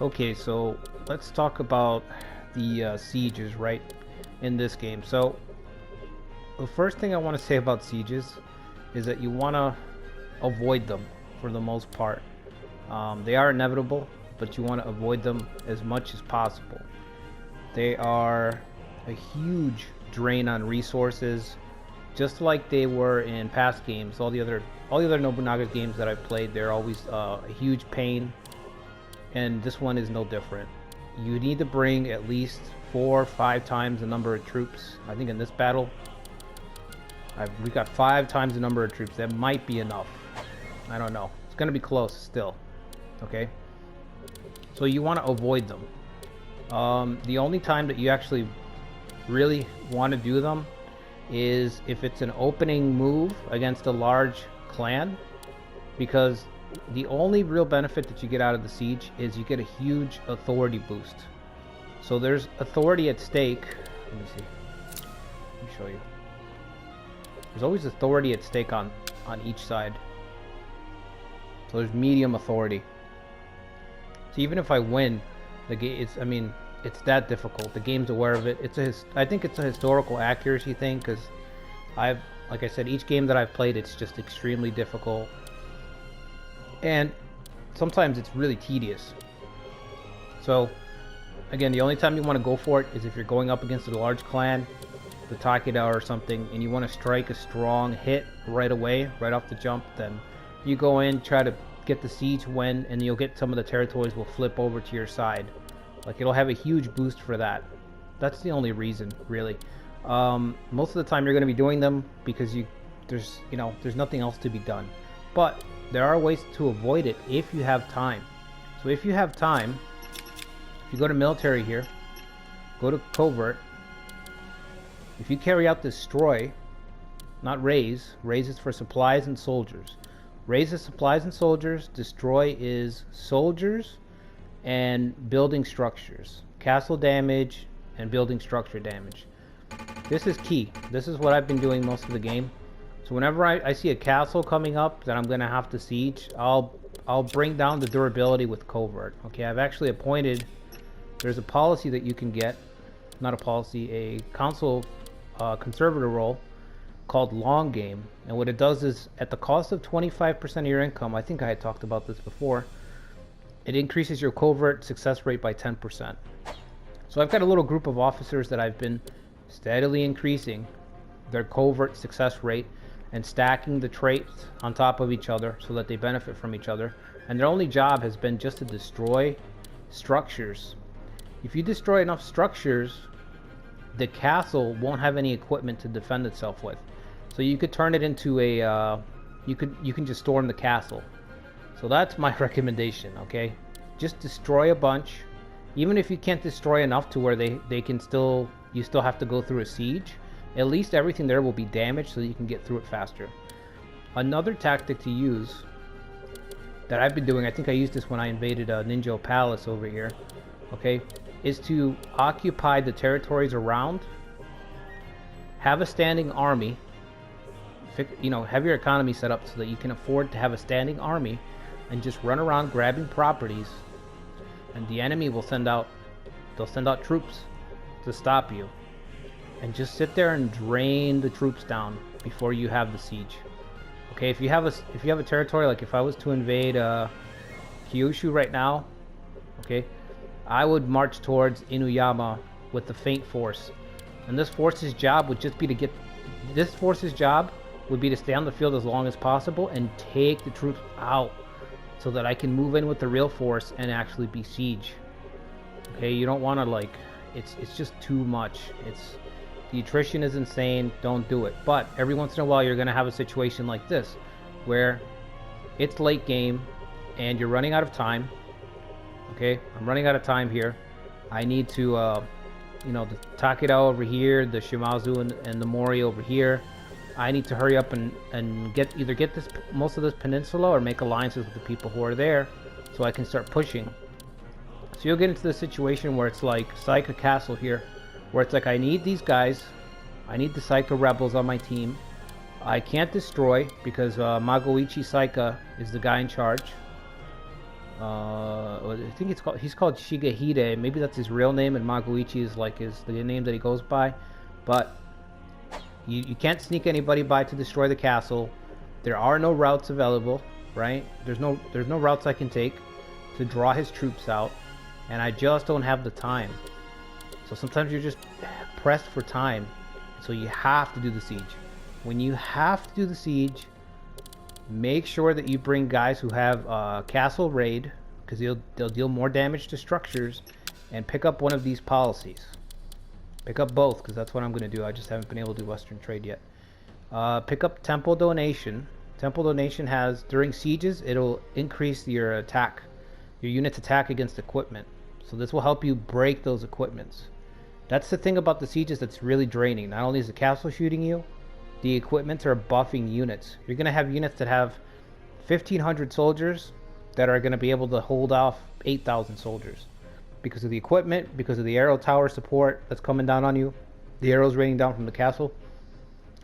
Okay, so let's talk about the sieges, right, in this game. So the first thing I want to say about sieges is that you want to avoid them for the most part. They are inevitable, but you want to avoid them as much as possible. They are a huge drain on resources, just like they were in past games. All the other Nobunagas games that I've played, they're always a huge pain, and this one is no different. You need to bring at least 4 or 5 times the number of troops. I think in this battle, we got 5 times the number of troops. That might be enough. I don't know. It's gonna be close still. Okay. So you want to avoid them. The only time that you actually really want to do them is if it's an opening move against a large clan, because the only real benefit that you get out of the siege is you get a huge authority boost. So there's authority at stake. Let me see. Let me show you. There's always authority at stake on each side. So there's medium authority. So even if I win, the game, it's that difficult. The game's aware of it. I think it's a historical accuracy thing, because like I said, each game that I've played, it's just extremely difficult. And sometimes it's really tedious. So again, the only time you want to go for it is if you're going up against a large clan, the Takeda or something, and you want to strike a strong hit right away, right off the jump. Then you go in, try to get the siege win, and you'll get some of the territories will flip over to your side. Like, it'll have a huge boost for that. That's the only reason, really. Most of the time you're going to be doing them because there's nothing else to be done. But there are ways to avoid it if you have time. So if you have time, if you go to military here, go to covert. If you carry out destroy, not raise is for supplies and soldiers. Raise is supplies and soldiers, destroy is soldiers and building structures. Castle damage and building structure damage. This is key. This is what I've been doing most of the game. So whenever I see a castle coming up that I'm going to have to siege, I'll bring down the durability with covert. Okay, I've actually appointed, there's a policy that you can get, not a policy, a council conservator role called long game, and what it does is at the cost of 25% of your income, I think I had talked about this before, it increases your covert success rate by 10%. So I've got a little group of officers that I've been steadily increasing their covert success rate and stacking the traits on top of each other so that they benefit from each other, and their only job has been just to destroy structures. If you destroy enough structures, the castle won't have any equipment to defend itself with. So you could turn it into a you can just storm the castle. So that's my recommendation. Okay, just destroy a bunch. Even if you can't destroy enough to where you still have to go through a siege, at least everything there will be damaged so that you can get through it faster. Another tactic to use that I've been doing, I think I used this when I invaded Ninja Palace over here, okay, is to occupy the territories around, have a standing army, have your economy set up so that you can afford to have a standing army, and just run around grabbing properties, and the enemy will send out troops to stop you, and just sit there and drain the troops down before you have the siege. Okay, if you have a territory, like if I was to invade Kyushu right now, okay, I would march towards Inuyama with the faint force, and this force's job would just be to stay on the field as long as possible and take the troops out so that I can move in with the real force and actually besiege. Okay, you don't want to it's just too much. The attrition is insane. Don't do it. But every once in a while you're going to have a situation like this where it's late game and you're running out of time. Okay, I'm running out of time here. I need to the Takeda over here, the Shimazu and the Mori over here. I need to hurry up and get most of this peninsula or make alliances with the people who are there so I can start pushing. So you'll get into the situation where it's like Saika Castle here, where it's like I need these guys, I need the Saika rebels on my team. I can't destroy because Magoichi Saika is the guy in charge. I think he's called Shigehide. Maybe that's his real name, and Magoichi is like the name that he goes by. But you can't sneak anybody by to destroy the castle. There are no routes available, right? There's no routes I can take to draw his troops out, and I just don't have the time. So sometimes you're just pressed for time, so you have to do the siege. When you have to do the siege, make sure that you bring guys who have castle raid, because they'll deal more damage to structures, and pick up one of these policies. Pick up both, because that's what I'm going to do. I just haven't been able to do Western trade yet. Pick up temple donation. Temple donation has, during sieges, it'll increase your attack, your unit's attack against equipment. So this will help you break those equipments. That's the thing about the sieges that's really draining. Not only is the castle shooting you, the equipments are buffing units. You're going to have units that have 1,500 soldiers that are going to be able to hold off 8,000 soldiers. Because of the equipment, because of the arrow tower support that's coming down on you. The arrows raining down from the castle.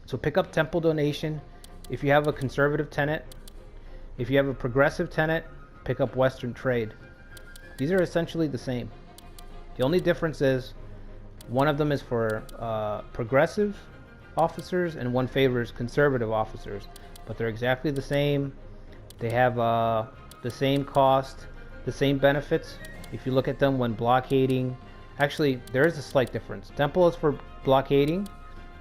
So pick up temple donation. If you have a conservative tenet, if you have a progressive tenet, pick up Western trade. These are essentially the same. The only difference is one of them is for progressive officers and one favors conservative officers, but they're exactly the same. They have the same cost, the same benefits. If you look at them when blockading, actually there is a slight difference. Temple is for blockading.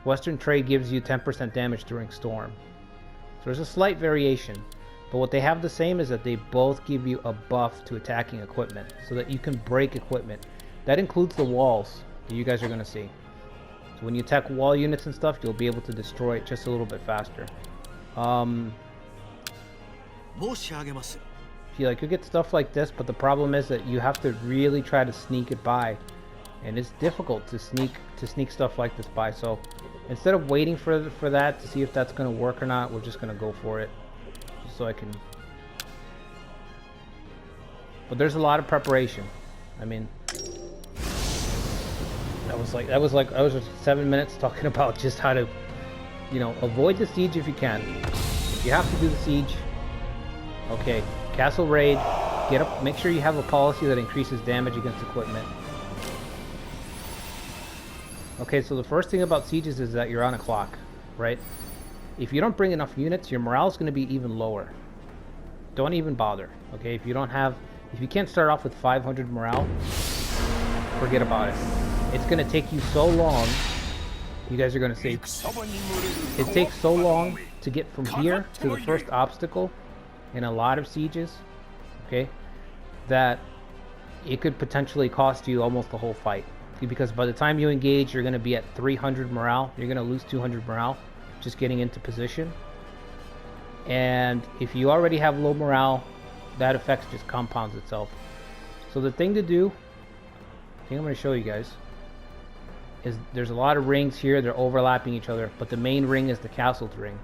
Western trade gives you 10% damage during storm. So there's a slight variation, but what they have the same is that they both give you a buff to attacking equipment so that you can break equipment. That includes the walls that you guys are going to see. So when you attack wall units and stuff, you'll be able to destroy it just a little bit faster. You get stuff like this, but the problem is that you have to really try to sneak it by, and it's difficult to sneak stuff like this by. So instead of waiting for that to see if that's going to work or not, we're just going to go for it, just so I can. But there's a lot of preparation. I mean, that was just 7 minutes talking about just how to, avoid the siege if you can. If you have to do the siege, okay, castle raid, get up, make sure you have a policy that increases damage against equipment. Okay, so the first thing about sieges is that you're on a clock, right? If you don't bring enough units, your morale is going to be even lower. Don't even bother, okay? If you can't start off with 500 morale, forget about it. It's going to take you so long. You guys are going to say, it takes so long to get from here to the first obstacle in a lot of sieges, okay, that it could potentially cost you almost the whole fight. Because by the time you engage, you're going to be at 300 morale. You're going to lose 200 morale just getting into position. And if you already have low morale, that effect just compounds itself. So the thing to do, I think I'm going to show you guys, is there's a lot of rings here. They're overlapping each other, but the main ring is the castle ring.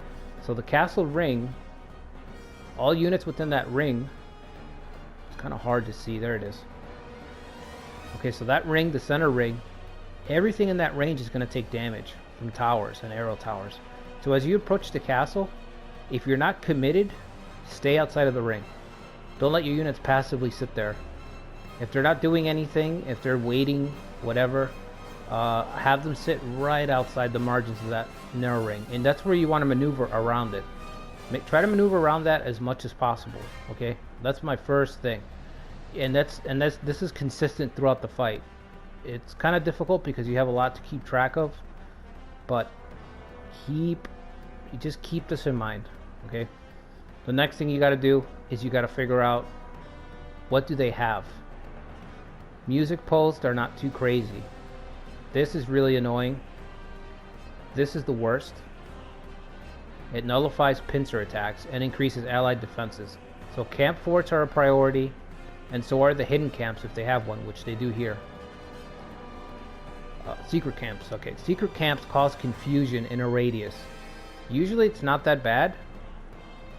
So the castle ring, all units within that ring, it's kind of hard to see. There it is. Okay, so that ring, the center ring, everything in that range is going to take damage from towers and arrow towers. So as you approach the castle, if you're not committed, stay outside of the ring. Don't let your units passively sit there. If they're not doing anything, if they're waiting, whatever, have them sit right outside the margins of that narrow ring. And that's where you want to maneuver around it. Try to maneuver around that as much as possible, okay? That's my first thing. And this is consistent throughout the fight. It's kind of difficult because you have a lot to keep track of, but just keep this in mind, okay? The next thing you got to do is you got to figure out, what do they have? Music posts are not too crazy. This is really annoying. This is the worst. It nullifies pincer attacks and increases allied defenses. So camp forts are a priority. And so are the hidden camps if they have one, which they do here. Secret camps, okay. Secret camps cause confusion in a radius. Usually it's not that bad,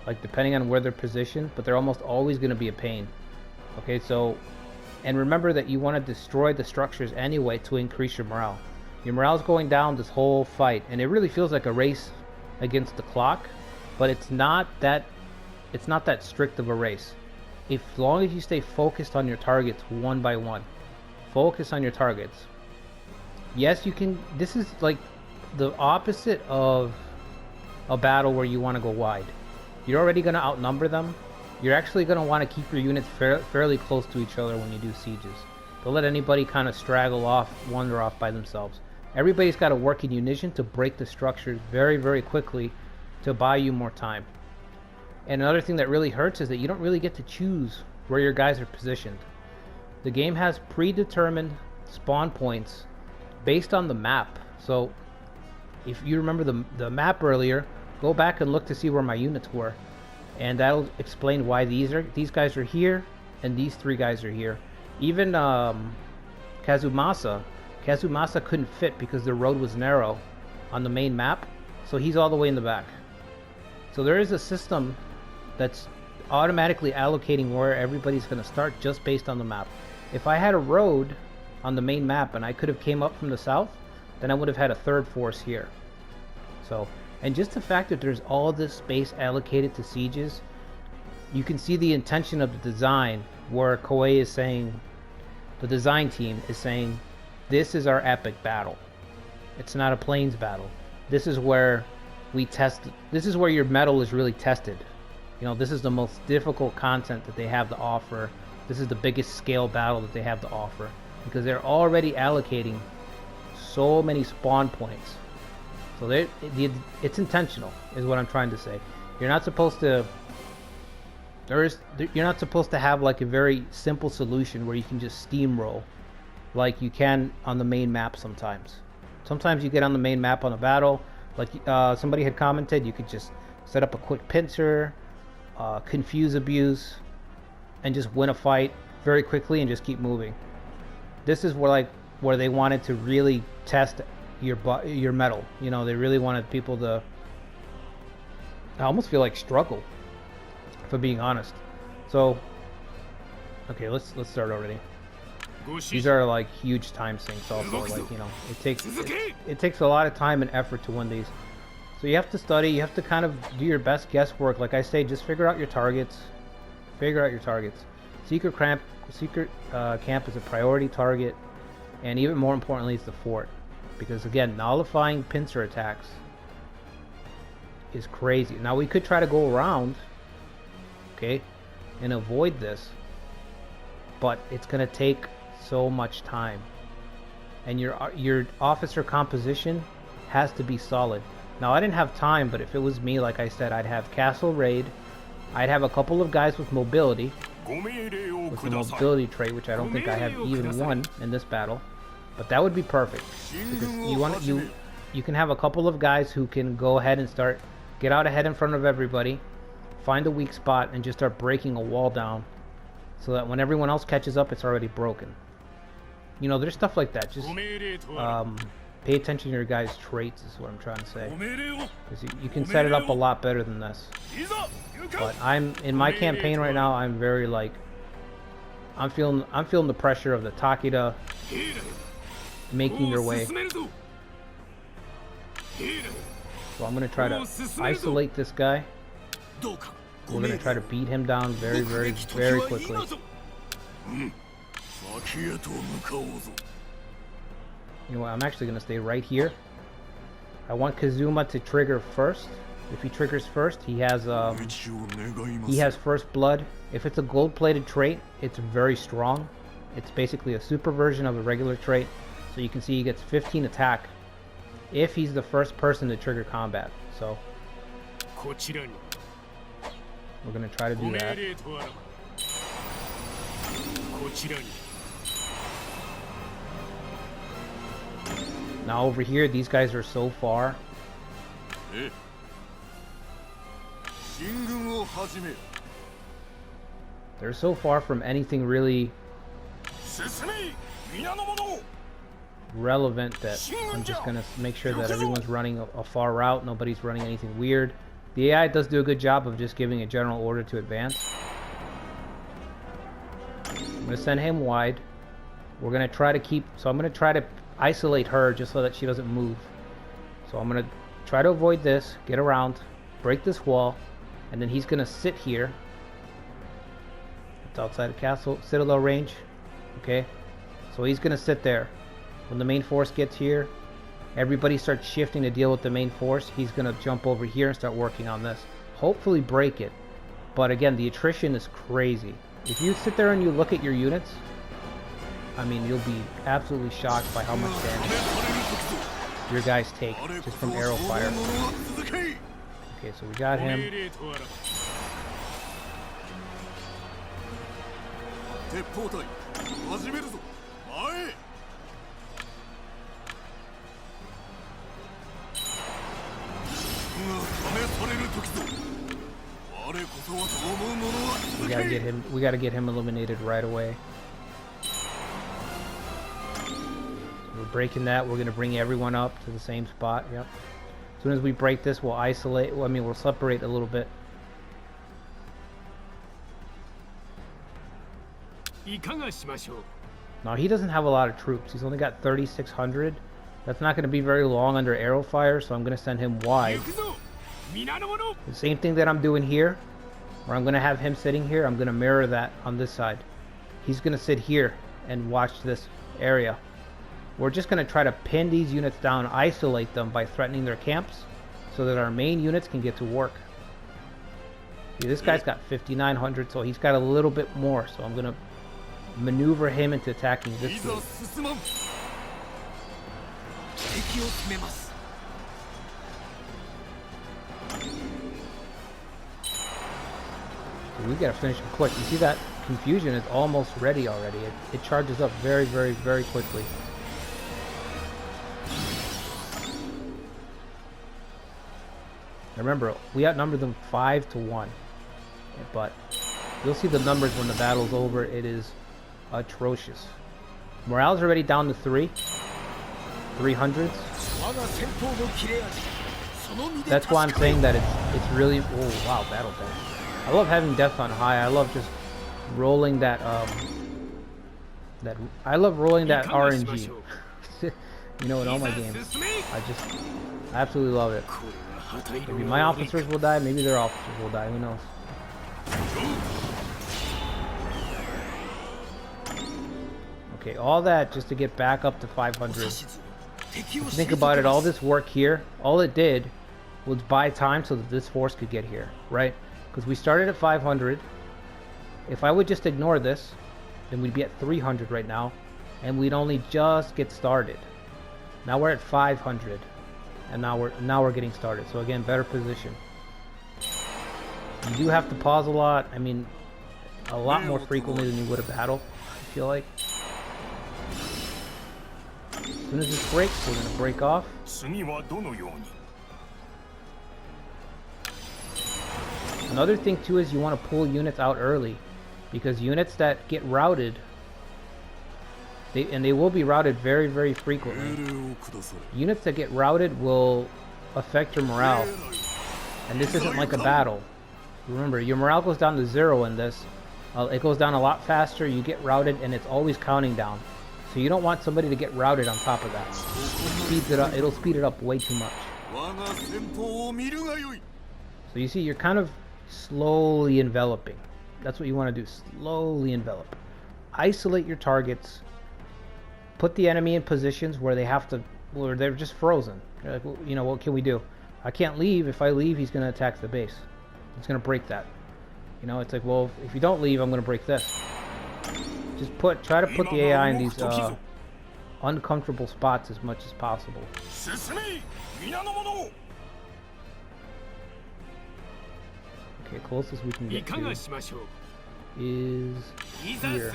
like depending on where they're positioned, but they're almost always going to be a pain. Okay, so, and remember that you want to destroy the structures anyway to increase your morale. Your morale is going down this whole fight, and it really feels like a race against the clock, but it's not that strict of a race. as long as you stay focused on your targets one by one, focus on your targets. Yes, you can. This is like the opposite of a battle where you want to go wide. You're already going to outnumber them. You're actually going to want to keep your units fairly close to each other when you do sieges. Don't let anybody kind of straggle off, wander off by themselves. Everybody's got to work in unison to break the structures very, very quickly to buy you more time. And another thing that really hurts is that you don't really get to choose where your guys are positioned. The game has predetermined spawn points based on the map. So if you remember the map earlier, go back and look to see where my units were. And that'll explain why these guys are here and these three guys are here. Even Kazumasa couldn't fit because the road was narrow on the main map, so he's all the way in the back. So there is a system that's automatically allocating where everybody's going to start just based on the map. If I had a road on the main map and I could have came up from the south, then I would have had a third force here. So, and just the fact that there's all this space allocated to sieges, you can see the intention of the design, where Koei is saying, the design team is saying, this is our epic battle. It's not a plains battle. This is where we test, this is where your metal is really tested. You know, this is the most difficult content that they have to offer. This is the biggest scale battle that they have to offer, because they're already allocating so many spawn points. So it's intentional, is what I'm trying to say. You're not supposed to. You're not supposed to have like a very simple solution where you can just steamroll, like you can on the main map sometimes. Sometimes you get on the main map on a battle, like somebody had commented, you could just set up a quick pincer, confuse abuse, and just win a fight very quickly and just keep moving. This is where they wanted to really test your metal. You know, they really wanted people to, I almost feel like, struggle, for being honest. So okay, let's start already. These are like huge time sinks also. Like, you know, it takes a lot of time and effort to win these. So you have to study, you have to kind of do your best guesswork. Like I say, just figure out your targets. Secret camp is a priority target, and even more importantly is the fort, because again, nullifying pincer attacks is crazy. Now we could try to go around, okay, and avoid this, but it's gonna take so much time, and your officer composition has to be solid. Now I didn't have time, but if it was me, like I said, I'd have castle raid, I'd have a couple of guys with mobility, with the mobility trait, which I don't think I have even one in this battle, but that would be perfect, because you can have a couple of guys who can go ahead and get out ahead in front of everybody, find a weak spot, and just start breaking a wall down, so that when everyone else catches up, it's already broken. You know, there's stuff like that. Just pay attention to your guys' traits is what I'm trying to say, because you can set it up a lot better than this. But I'm in my campaign right now. I'm very like, I'm feeling the pressure of the Takeda making their way. So I'm gonna try to isolate this guy. We're gonna try to beat him down very, very, very quickly. You know what, I'm actually gonna stay right here. I want Kazuma to trigger first. If he triggers first, he has first blood. If it's a gold-plated trait, it's very strong. It's basically a super version of a regular trait. So you can see he gets 15 attack if he's the first person to trigger combat. So we're gonna try to do that. Now over here, these guys are so far. They're so far from anything really relevant that I'm just gonna make sure that everyone's running a far route. Nobody's running anything weird. The AI does do a good job of just giving a general order to advance. I'm gonna send him wide. We're gonna try to keep, so I'm gonna try to isolate her just so that she doesn't move. So I'm gonna try to avoid this, get around, break this wall, and then he's gonna sit here It's outside of castle citadel range. Okay, so he's gonna sit there. When the main force gets here, everybody starts shifting to deal with the main force. He's gonna jump over here and start working on this. Hopefully break it. But again, the attrition is crazy. If you sit there and you look at your units, I mean, you'll be absolutely shocked by how much damage your guys take just from arrow fire. Okay, so we got him. We gotta get him eliminated right away. We're breaking that. We're gonna bring everyone up to the same spot. Yep. As soon as we break this, we'll isolate. Well, I mean, we'll separate a little bit. Now he doesn't have a lot of troops. He's only got 3,600. That's not going to be very long under arrow fire, so I'm going to send him wide. The same thing that I'm doing here, where I'm going to have him sitting here. I'm going to mirror that on this side. He's going to sit here and watch this area. We're just going to try to pin these units down, isolate them by threatening their camps, so that our main units can get to work. See, this guy's got 5,900, so he's got a little bit more. So I'm going to maneuver him into attacking this group. So we gotta finish him quick. You see that confusion is almost ready already. It charges up very, very, very quickly. Remember, we outnumber them 5-1, but you'll see the numbers when the battle's over. It is atrocious. Morale's already down to 300s. That's why I'm saying that it's really. Oh wow, battle damage. I love having death on high. I love just rolling that I love rolling that RNG. You know, in all my games, I absolutely love it. Maybe my officers will die. Maybe their officers will die. Who knows? Okay, all that just to get back up to 500. Think about it, all this work here, all it did was buy time so that this force could get here, right? Because we started at 500. If I would just ignore this, then we'd be at 300 right now, and we'd only just get started. Now we're at 500, and now we're getting started. So again, better position. You do have to pause a lot. I mean, a lot more frequently than you would a battle, I feel like. As soon as this breaks, we're going to break off. Another thing too is you want to pull units out early, because units that get routed, they will be routed very, very frequently. Units that get routed will affect your morale, and this isn't like a battle. Remember, your morale goes down to 0 in this. It goes down a lot faster. You get routed, and it's always counting down. So you don't want somebody to get routed on top of that. It speeds it up. It'll speed it up way too much. So you see, you're kind of slowly enveloping. That's what you want to do. Slowly envelop. Isolate your targets. Put the enemy in positions where where they're just frozen. You're like, well, you know, what can we do? I can't leave. If I leave, he's going to attack the base. It's going to break that. You know, it's like, well, if you don't leave, I'm going to break this. Just try to put the AI in these uncomfortable spots as much as possible. Okay, closest we can get to is here.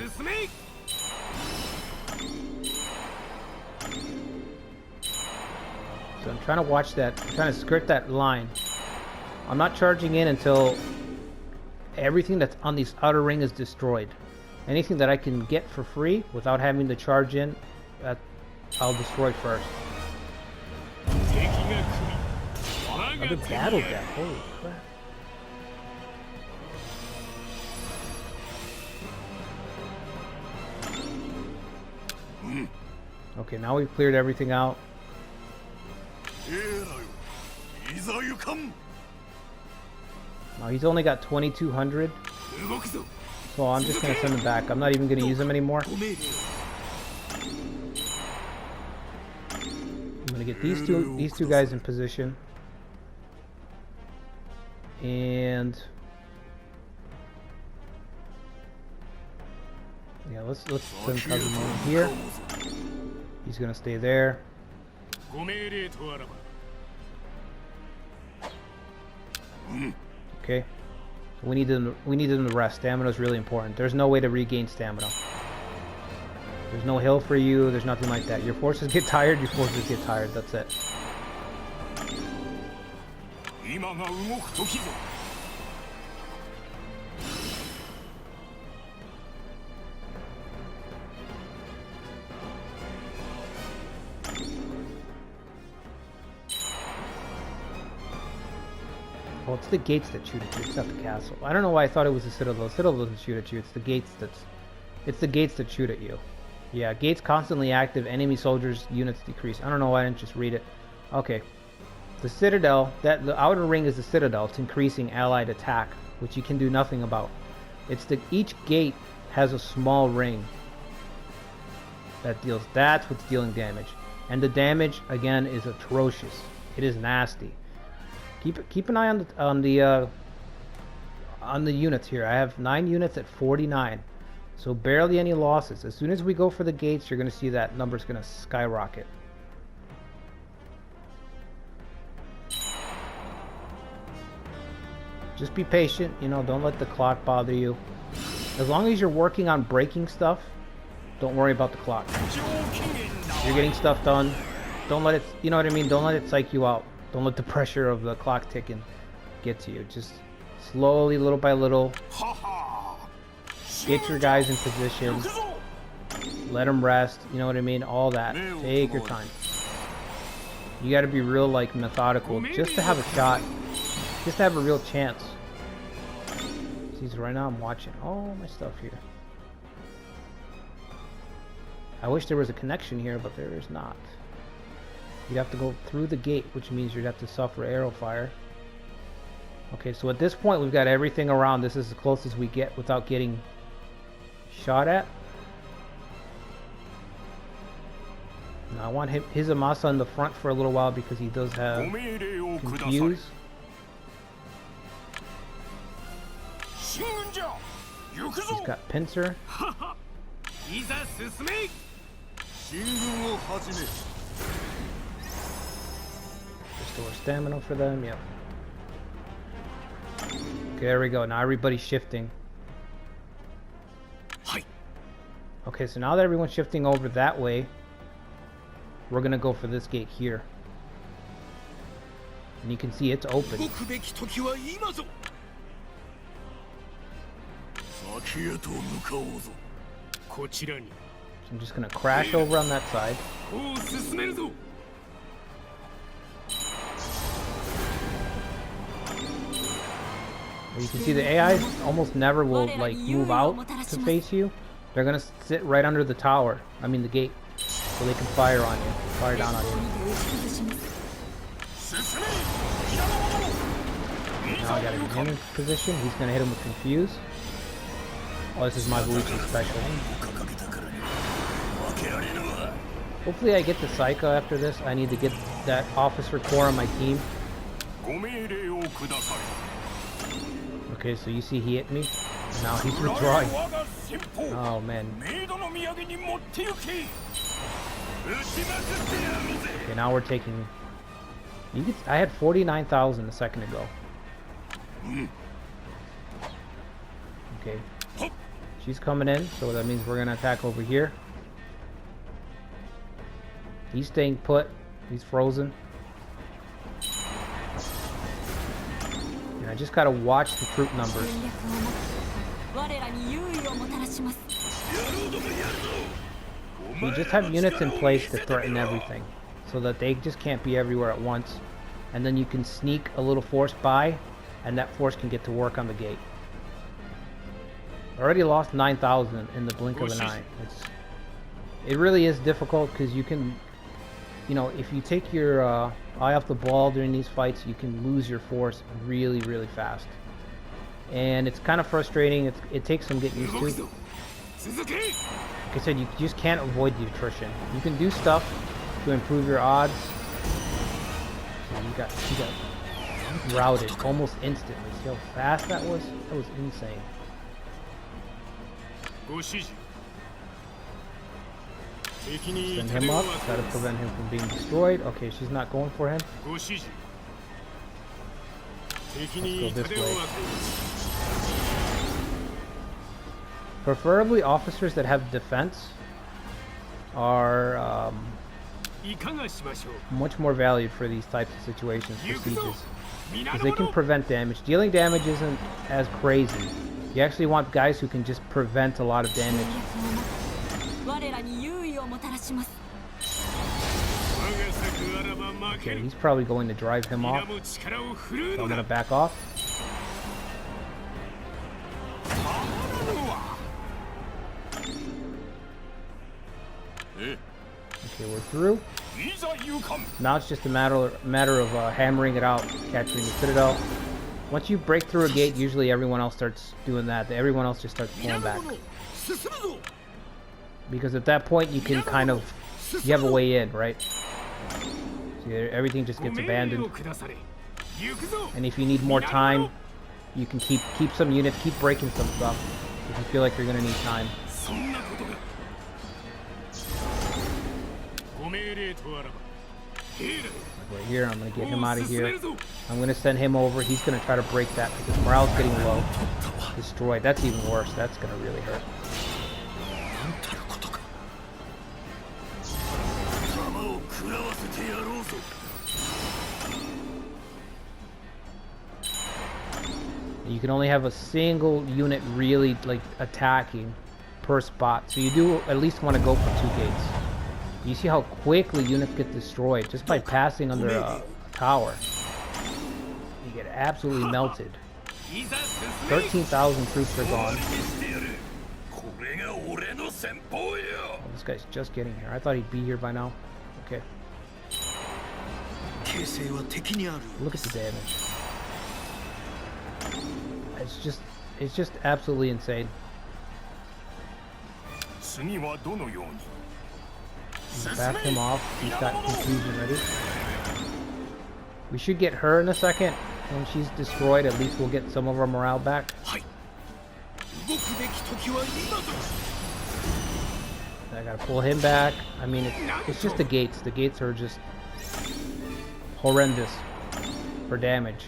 So I'm trying to watch that. I'm trying to skirt that line. I'm not charging in until everything that's on this outer ring is destroyed. Anything that I can get for free without having to charge in, I'll destroy first. Another battle death. Holy crap. Okay, now we've cleared everything out. Now he's only got 2,200. So So I'm just gonna send them back. I'm not even gonna use them anymore. I'm gonna get these two guys in position. And yeah, let's send Kazumon here. He's gonna stay there. Okay. So we need them to rest. Stamina is really important. There's no way to regain stamina. There's no heal for you. There's nothing like that. Your forces get tired. Your forces get tired. That's it. Well, it's the gates that shoot at you. It's not the castle. I don't know why I thought it was the citadel. The citadel doesn't shoot at you. It's the gates that shoot at you. Yeah, gates constantly active. Enemy soldiers units decrease. I don't know why I didn't just read it. Okay. The citadel, the outer ring is the citadel. It's increasing allied attack, which you can do nothing about. Each gate has a small ring that deals. That's what's dealing damage, and the damage again is atrocious. It is nasty. Keep an eye on the units here. I have 9 units at 49, so barely any losses. As soon as we go for the gates, you're going to see that number's going to skyrocket. Just be patient, you know, don't let the clock bother you. As long as you're working on breaking stuff, don't worry about the clock. You're getting stuff done. Don't let it, you know what I mean? Don't let it psych you out. Don't let the pressure of the clock ticking get to you. Just slowly, little by little, get your guys in position. Let them rest. You know what I mean? All that. Take your time. You got to be real, like, methodical just to have a shot. Just to have a real chance. See, so right now I'm watching all my stuff here. I wish there was a connection here, but there is not. You'd have to go through the gate, which means you'd have to suffer arrow fire. Okay, so at this point we've got everything around. This is as close as we get without getting shot at. Now I want Hizamasa in the front for a little while because he does have confuse. He's got pincer. Restore stamina for them, yep. Okay, there we go. Now everybody's shifting. Okay, so now that everyone's shifting over that way, we're gonna go for this gate here. And you can see it's open. So I'm just gonna crash over on that side. You can see the AI almost never will like move out to face you. They're gonna sit right under the tower. I mean the gate, so they can fire on you, fire down on you. Now I gotta get him in position. He's gonna hit him with confuse. Oh, this is my Luigi special. Hopefully I get the Psycho after this. I need to get that Officer Corps on my team. Okay, so you see he hit me. Now he's withdrawing. Oh man. Okay, now we're taking... I had 49,000 a second ago. Okay. She's coming in, so that means we're going to attack over here. He's staying put. He's frozen. And I just got to watch the troop numbers. You just have units in place to threaten everything, so that they just can't be everywhere at once. And then you can sneak a little force by, and that force can get to work on the gate. I already lost 9,000 in the blink of an eye. It really is difficult because you can, you know, if you take your eye off the ball during these fights, you can lose your force really, really fast. and it's kind of frustrating. It takes some getting used to. Like I said, you just can't avoid the attrition. You can do stuff to improve your odds. And you got routed almost instantly. See how fast that was? That was insane. Send him up. Try to prevent him from being destroyed. Okay, she's not going for him. Let's go this way. Preferably officers that have defense are much more valued for these types of situations, for sieges, because they can prevent damage. Dealing damage isn't as crazy. You actually want guys who can just prevent a lot of damage. Okay, he's probably going to drive him off, so I'm going to back off. Okay, we're through. Now it's just a matter of hammering it out, capturing the citadel. Once you break through a gate, usually everyone else starts doing that. Everyone else just starts pulling back. Because at that point, you can kind of... You have a way in, right? So everything just gets abandoned. And if you need more time, you can keep some units, keep breaking some stuff. If you feel like you're going to need time. Right here, I'm going to get him out of here. I'm going to send him over. He's going to try to break that because morale's getting low. Destroyed. That's even worse. That's going to really hurt. You can only have a single unit really like attacking per spot. So you do at least want to go for 2 gates. You see how quickly units get destroyed just by passing under a tower. You get absolutely melted. 13,000 troops are gone. Oh, this guy's just getting here. I thought he'd be here by now. Okay. Look at the damage. It's just absolutely insane. Back him off. He's got confusion ready. We should get her in a second. When she's destroyed, at least we'll get some of our morale back. I gotta pull him back. I mean, it's just the gates. The gates are just horrendous for damage.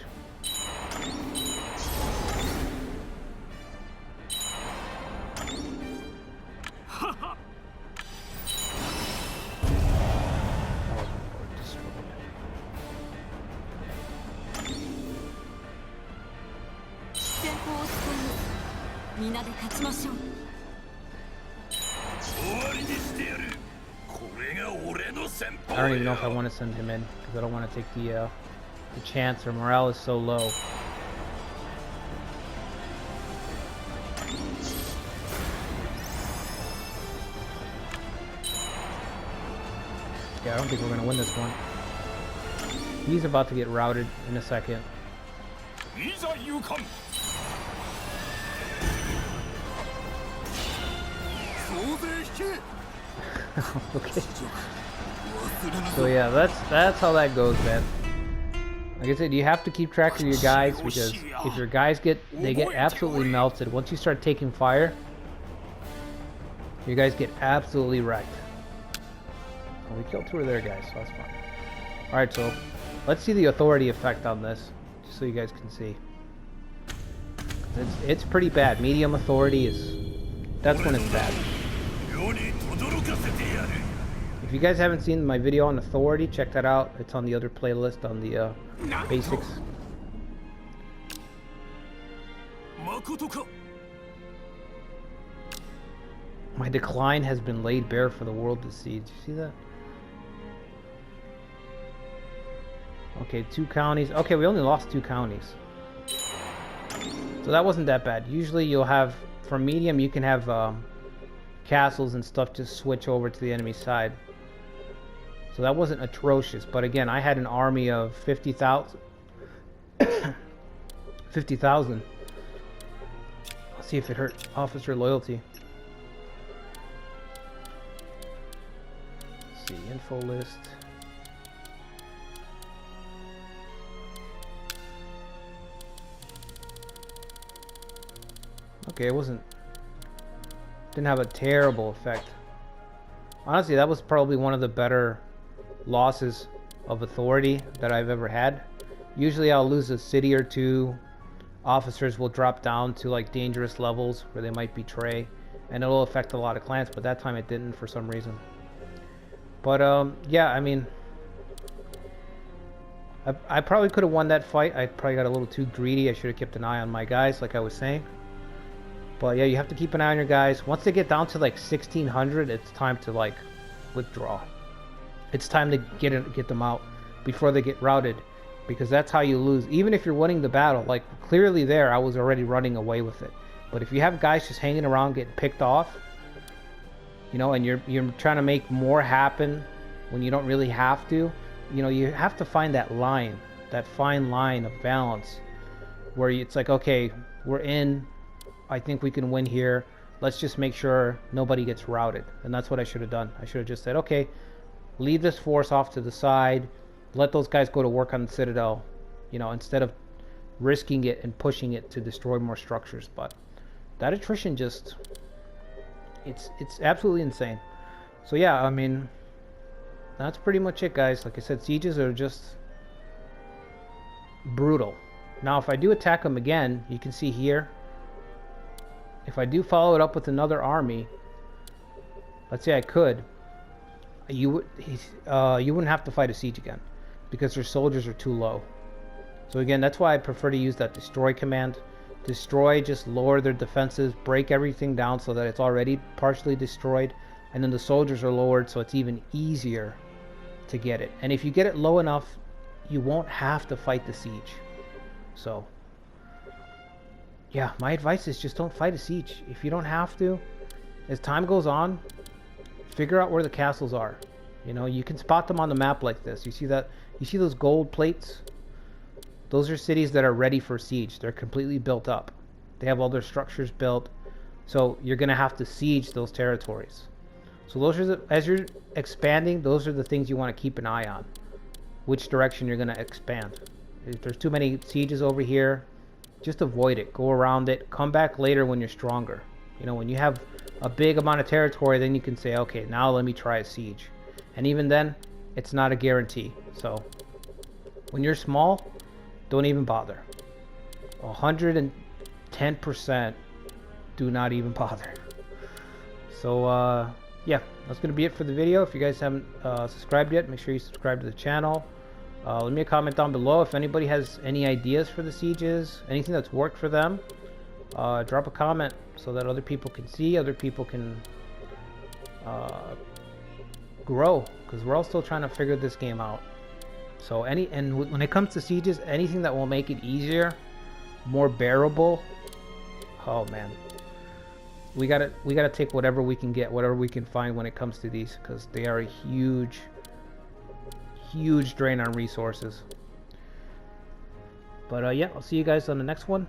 I don't even know if I want to send him in because I don't want to take the chance. Our morale is so low. Yeah, I don't think we're going to win this one. He's about to get routed in a second. Okay. So yeah, that's how that goes, man. Like I said, you have to keep track of your guys because if your guys get absolutely melted. Once you start taking fire, you guys get absolutely wrecked. Well, we killed 2 of their guys, so that's fine. Alright, so let's see the authority effect on this, just so you guys can see. It's pretty bad. Medium authority that's when it's bad. If you guys haven't seen my video on authority, check that out. It's on the other playlist on the basics. My decline has been laid bare for the world to see. Did you see that? Okay, 2 counties. Okay, we only lost 2 counties. So that wasn't that bad. Usually you'll have, for medium, you can have castles and stuff just switch over to the enemy side. So that wasn't atrocious. But again, I had an army of 50,000. 50,000. see if it hurt officer loyalty. Let's see, info list. Okay, it didn't have a terrible effect. Honestly, that was probably one of the better losses of authority that I've ever had. Usually I'll lose a city or two. Officers will drop down to like dangerous levels where they might betray, and it'll affect a lot of clans, but that time it didn't for some reason. But yeah, I mean, I probably could have won that fight. I probably got a little too greedy. I should have kept an eye on my guys, like I was saying. But yeah, you have to keep an eye on your guys. Once they get down to like 1600, it's time to like withdraw. It's time to get them out before they get routed, because that's how you lose. Even if you're winning the battle, like clearly there, I was already running away with it. But if you have guys just hanging around getting picked off, you know, and you're trying to make more happen when you don't really have to, you know, you have to find that line, that fine line of balance, where it's like, okay, we're in. I think we can win here. Let's just make sure nobody gets routed. And that's what I should have done. I should have just said, okay, leave this force off to the side. Let those guys go to work on the Citadel, you know, instead of risking it and pushing it to destroy more structures. But that attrition just, it's absolutely insane. So yeah, I mean, that's pretty much it, guys. Like I said, sieges are just brutal. Now, if I do attack them again, you can see here, if I do follow it up with another army, let's say I could, you wouldn't have to fight a siege again, because their soldiers are too low. So again, that's why I prefer to use that destroy command. Destroy, just lower their defenses, break everything down so that it's already partially destroyed, and then the soldiers are lowered so it's even easier to get it. And if you get it low enough, you won't have to fight the siege. So yeah, my advice is just don't fight a siege. If you don't have to, as time goes on, figure out where the castles are. You know, you can spot them on the map like this. You see that? You see those gold plates? Those are cities that are ready for siege. They're completely built up. They have all their structures built. So you're going to have to siege those territories. So those are as you're expanding, those are the things you want to keep an eye on. Which direction you're going to expand. If there's too many sieges over here, just avoid it. Go around it. Come back later when you're stronger. You know, when you have a big amount of territory, then you can say, okay, now let me try a siege. And even then, it's not a guarantee. So when you're small, don't even bother. 110% do not even bother. So yeah, that's going to be it for the video. If you guys haven't subscribed yet, make sure you subscribe to the channel. Leave me a comment down below if anybody has any ideas for the sieges, anything that's worked for them. Drop a comment so that other people can see, other people can grow, because we're all still trying to figure this game out. So when it comes to sieges, anything that will make it easier, more bearable, oh man, we gotta take whatever we can get, whatever we can find when it comes to these, because they are a huge drain on resources. But yeah, I'll see you guys on the next one.